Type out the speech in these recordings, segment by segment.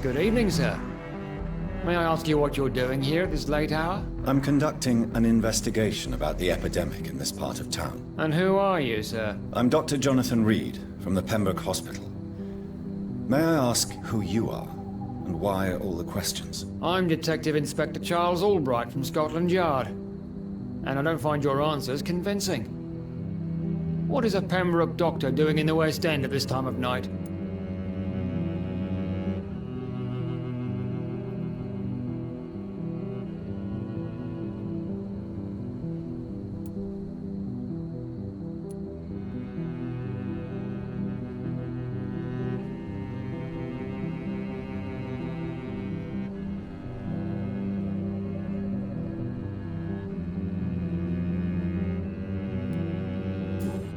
Good evening, sir. May I ask you what you're doing here at this late hour? I'm conducting an investigation about the epidemic in this part of town. And who are you, sir? I'm Dr. Jonathan Reed from the Pembroke Hospital. May I ask who you are and why all the questions? I'm Detective Inspector Charles Albright from Scotland Yard. And I don't find your answers convincing. What is a Pembroke doctor doing in the West End at this time of night?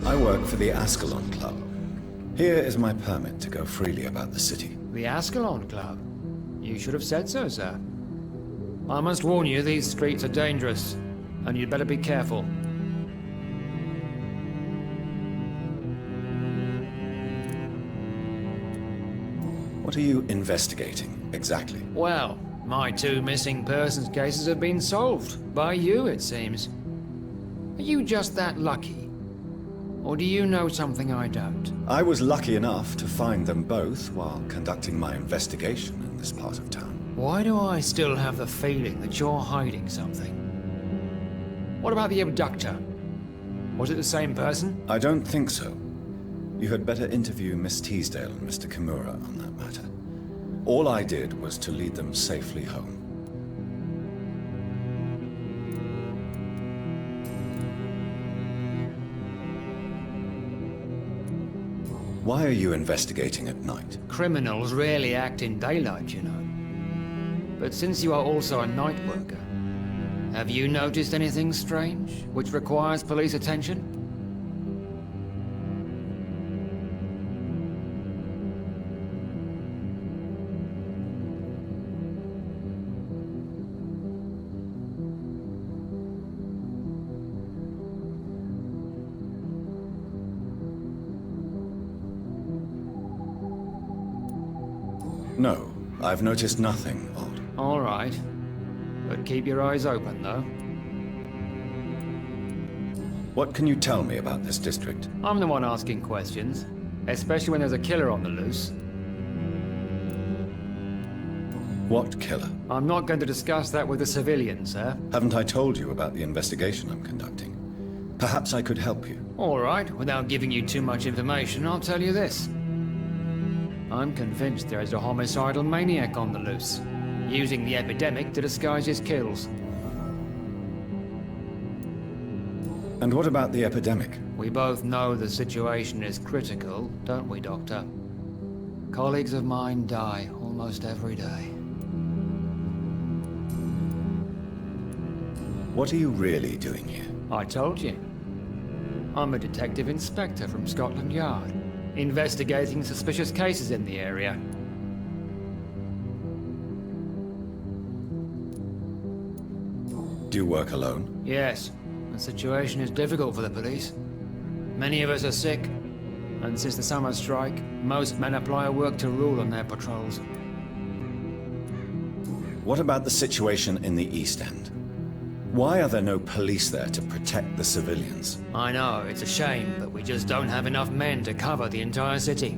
I work for the Ascalon Club. Here is my permit to go freely about the city. The Ascalon Club? You should have said so, sir. I must warn you, these streets are dangerous, and you'd better be careful. What are you investigating, exactly? Well, my 2 missing persons cases have been solved. By you, it seems. Are you just that lucky? Or do you know something I don't? I was lucky enough to find them both while conducting my investigation in this part of town. Why do I still have the feeling that you're hiding something? What about the abductor? Was it the same person? I don't think so. You had better interview Miss Teasdale and Mr. Kimura on that matter. All I did was to lead them safely home. Why are you investigating at night? Criminals rarely act in daylight, you know. But since you are also a night worker, have you noticed anything strange which requires police attention? No, I've noticed nothing odd. All right. But keep your eyes open, though. What can you tell me about this district? I'm the one asking questions, especially when there's a killer on the loose. What killer? I'm not going to discuss that with the civilians, sir. Haven't I told you about the investigation I'm conducting? Perhaps I could help you. All right, without giving you too much information, I'll tell you this. I'm convinced there is a homicidal maniac on the loose, using the epidemic to disguise his kills. And what about the epidemic? We both know the situation is critical, don't we, Doctor? Colleagues of mine die almost every day. What are you really doing here? I told you. I'm a detective inspector from Scotland Yard, investigating suspicious cases in the area. Do you work alone? Yes, the situation is difficult for the police. Many of us are sick, and since the summer strike, most men apply a work to rule on their patrols. What about the situation in the East End? Why are there no police there to protect the civilians? I know, it's a shame, but we just don't have enough men to cover the entire city.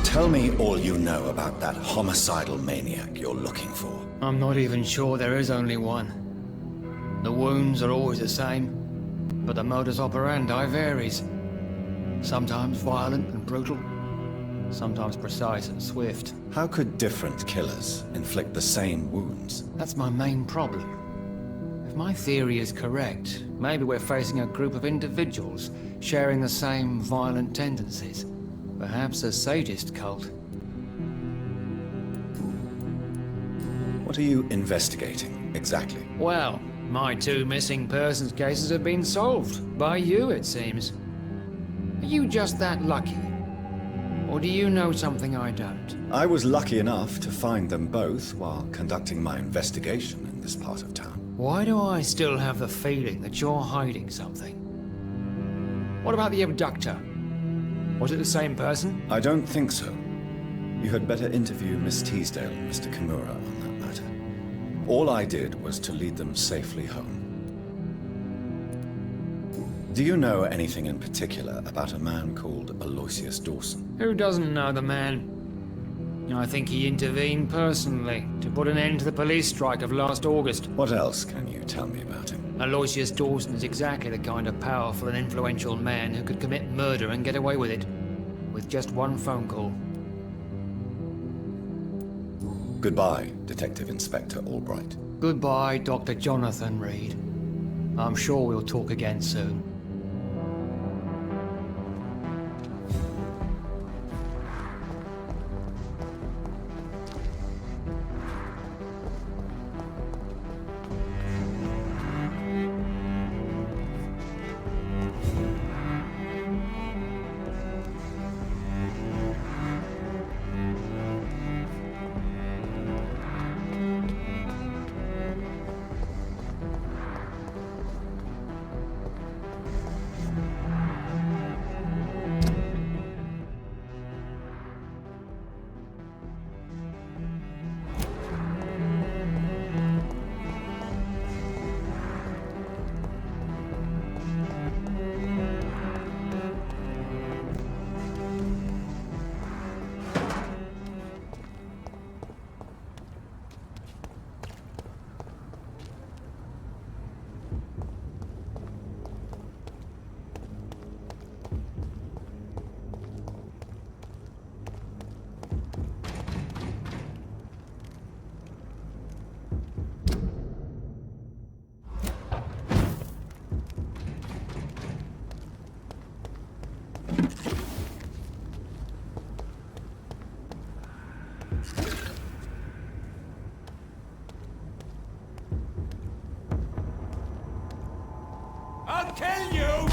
Tell me all you know about that homicidal maniac you're looking for. I'm not even sure there is only one. The wounds are always the same, but the modus operandi varies. Sometimes violent and brutal, sometimes precise and swift. How could different killers inflict the same wounds? That's my main problem. If my theory is correct, maybe we're facing a group of individuals sharing the same violent tendencies. Perhaps a sadist cult. What are you investigating, exactly? Well, my 2 missing persons cases have been solved. By you, it seems. Are you just that lucky? Or do you know something I don't? I was lucky enough to find them both while conducting my investigation in this part of town. Why do I still have the feeling that you're hiding something? What about the abductor? Was it the same person? I don't think so. You had better interview Miss Teasdale and Mr. Kimura on that matter. All I did was to lead them safely home. Do you know anything in particular about a man called Aloysius Dawson? Who doesn't know the man? I think he intervened personally to put an end to the police strike of last August. What else can you tell me about him? Aloysius Dawson is exactly the kind of powerful and influential man who could commit murder and get away with it. With just one phone call. Goodbye, Detective Inspector Albright. Goodbye, Dr. Jonathan Reed. I'm sure we'll talk again soon. I'll kill you!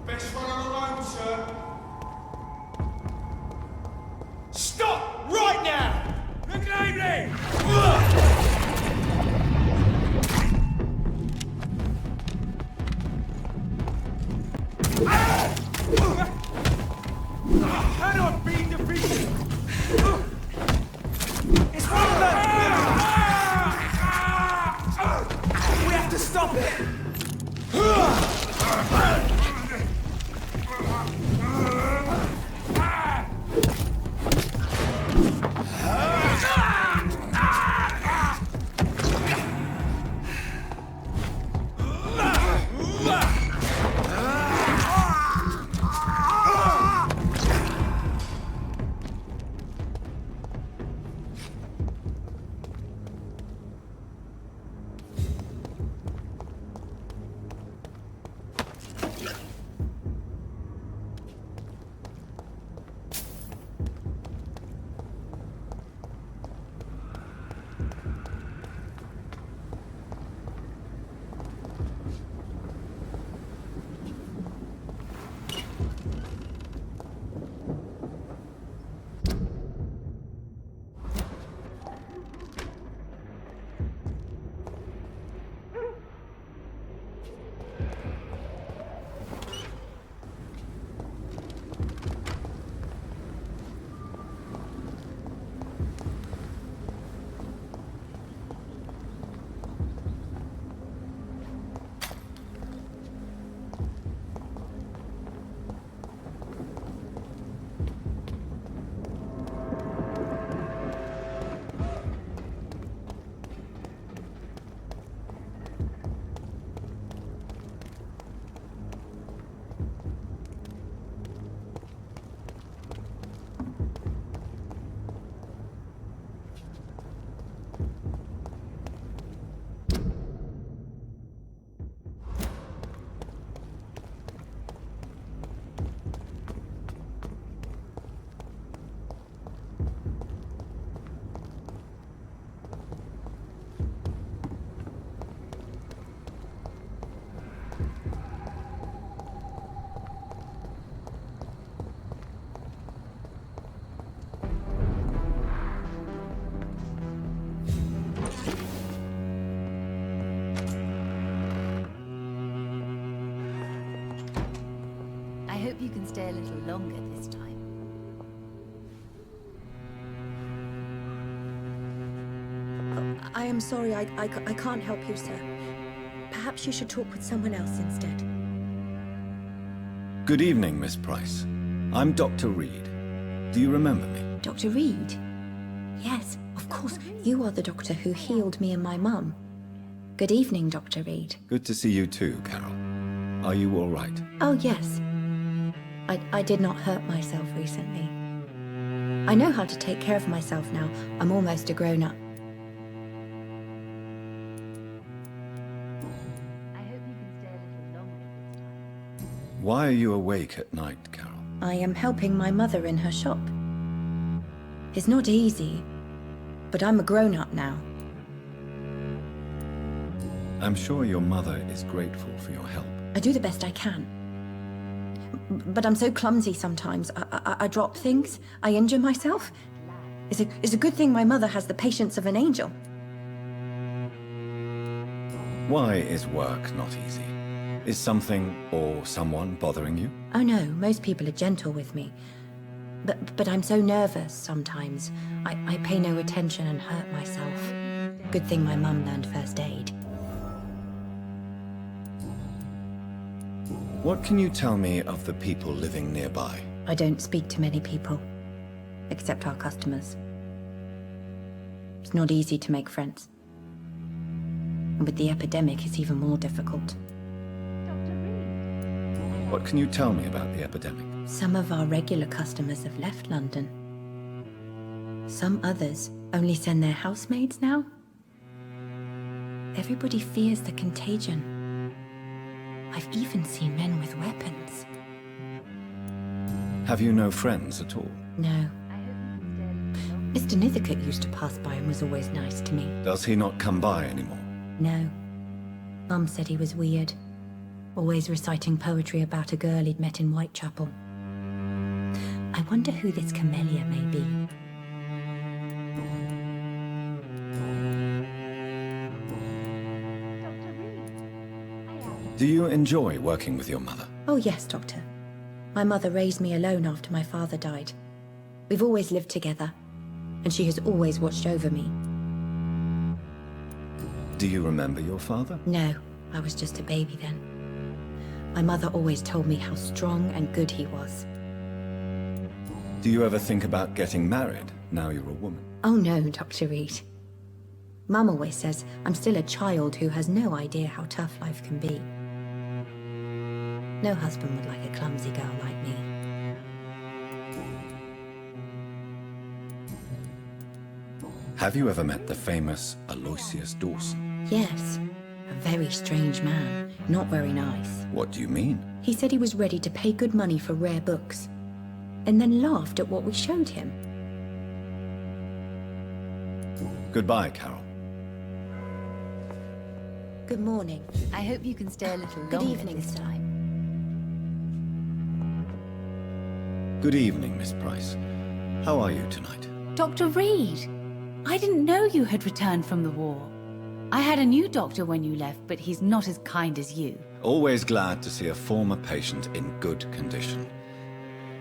Best one on the line, sir. Stop right now! Look at me! Cannot be defeated! It's one of them! We have to stop it! hope you can stay a little longer this time. I am sorry, I can't help you, sir. Perhaps you should talk with someone else instead. Good evening, Miss Price. I'm Dr. Reed. Do you remember me? Dr. Reed? Yes, of course. You are the doctor who healed me and my mum. Good evening, Dr. Reed. Good to see you too, Carol. Are you all right? Oh, yes. I did not hurt myself recently. I know how to take care of myself now. I'm almost a grown-up. I hope you can stay a little longer this time. Why are you awake at night, Carol? I am helping my mother in her shop. It's not easy, but I'm a grown-up now. I'm sure your mother is grateful for your help. I do the best I can. But I'm so clumsy sometimes. I drop things. I injure myself. It's a good thing my mother has the patience of an angel. Why is work not easy? Is something or someone bothering you? Oh no, most people are gentle with me. But I'm so nervous sometimes. I pay no attention and hurt myself. Good thing my mum learned first aid. What can you tell me of the people living nearby? I don't speak to many people, except our customers. It's not easy to make friends. And with the epidemic, it's even more difficult. What can you tell me about the epidemic? Some of our regular customers have left London. Some others only send their housemaids now. Everybody fears the contagion. I've even seen men with weapons. Have you no friends at all? No. Mr. Nithercote used to pass by and was always nice to me. Does he not come by anymore? No. Mum said he was weird. Always reciting poetry about a girl he'd met in Whitechapel. I wonder who this camellia may be. Do you enjoy working with your mother? Oh yes, Doctor. My mother raised me alone after my father died. We've always lived together, and she has always watched over me. Do you remember your father? No, I was just a baby then. My mother always told me how strong and good he was. Do you ever think about getting married now you're a woman? Oh no, Dr. Reed. Mum always says I'm still a child who has no idea how tough life can be. No husband would like a clumsy girl like me. Have you ever met the famous Aloysius Dawson? Yes, a very strange man, not very nice. What do you mean? He said he was ready to pay good money for rare books, and then laughed at what we showed him. Goodbye, Carol. Good morning. I hope you can stay a little Good longer evening, this sir. time. Good evening, Miss Price. How are you tonight? Dr. Reed! I didn't know you had returned from the war. I had a new doctor when you left, but he's not as kind as you. Always glad to see a former patient in good condition.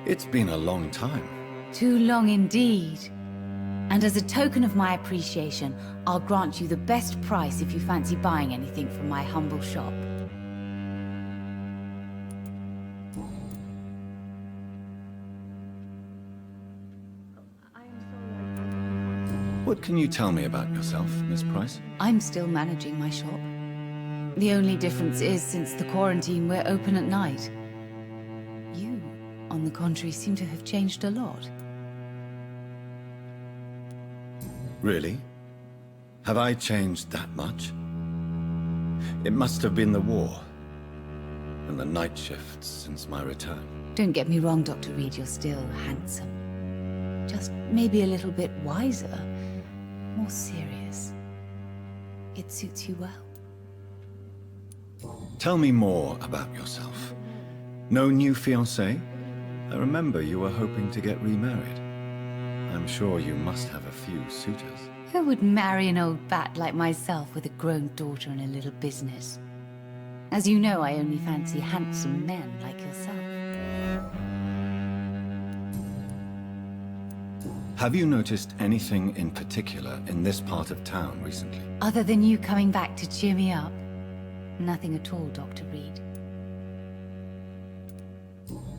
It's been a long time. Too long indeed. And as a token of my appreciation, I'll grant you the best price if you fancy buying anything from my humble shop. What can you tell me about yourself, Miss Price? I'm still managing my shop. The only difference is, since the quarantine, we're open at night. You, on the contrary, seem to have changed a lot. Really? Have I changed that much? It must have been the war and the night shifts since my return. Don't get me wrong, Dr. Reed, you're still handsome. Just maybe a little bit wiser, more serious. It suits you well. Tell me more about yourself. No new fiancé? I remember you were hoping to get remarried. I'm sure you must have a few suitors. Who would marry an old bat like myself with a grown daughter and a little business? As you know, I only fancy handsome men like yourself. Have you noticed anything in particular in this part of town recently? Other than you coming back to cheer me up? Nothing at all, Dr. Reed.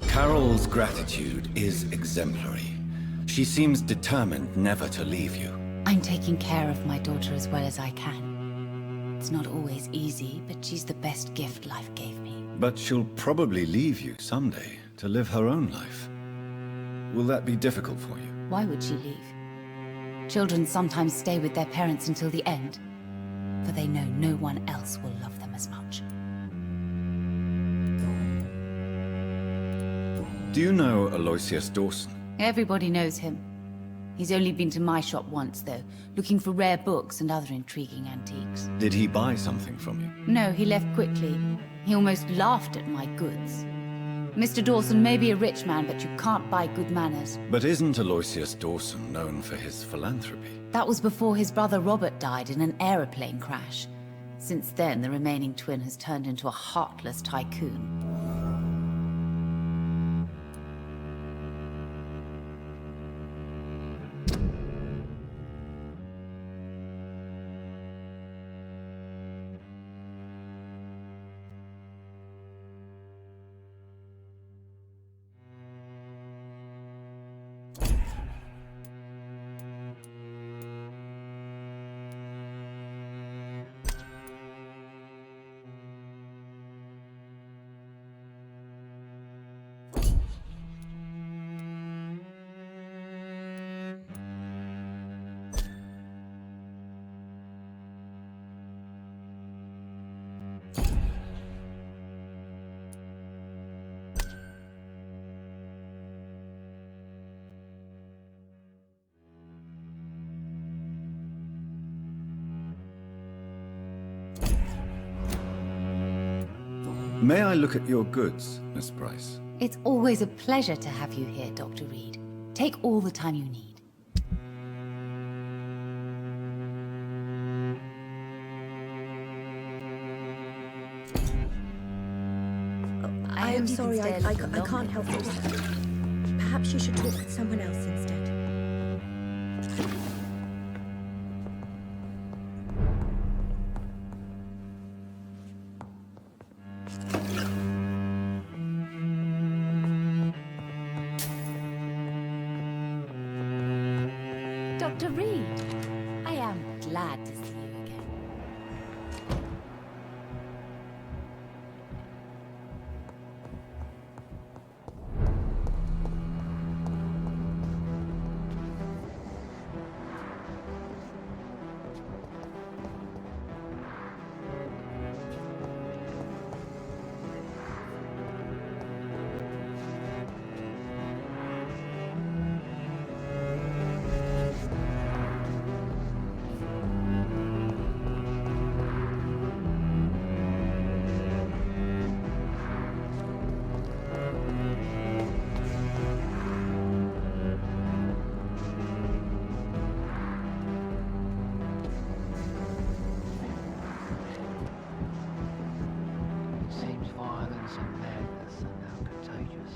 Carol's gratitude is exemplary. She seems determined never to leave you. I'm taking care of my daughter as well as I can. It's not always easy, but she's the best gift life gave me. But she'll probably leave you someday to live her own life. Will that be difficult for you? Why would she leave? Children sometimes stay with their parents until the end, for they know no one else will love them as much. Do you know Aloysius Dawson? Everybody knows him. He's only been to my shop once, though, looking for rare books and other intriguing antiques. Did he buy something from you? No, he left quickly. He almost laughed at my goods. Mr. Dawson may be a rich man, but you can't buy good manners. But isn't Aloysius Dawson known for his philanthropy? That was before his brother Robert died in an aeroplane crash. Since then, the remaining twin has turned into a heartless tycoon. May I look at your goods, Miss Price? It's always a pleasure to have you here, Dr. Reed. Take all the time you need. I am sorry, I can't help you. Perhaps you should talk with someone else instead. Dr. Reed, I am glad to see you again. Seems violence and madness are now contagious.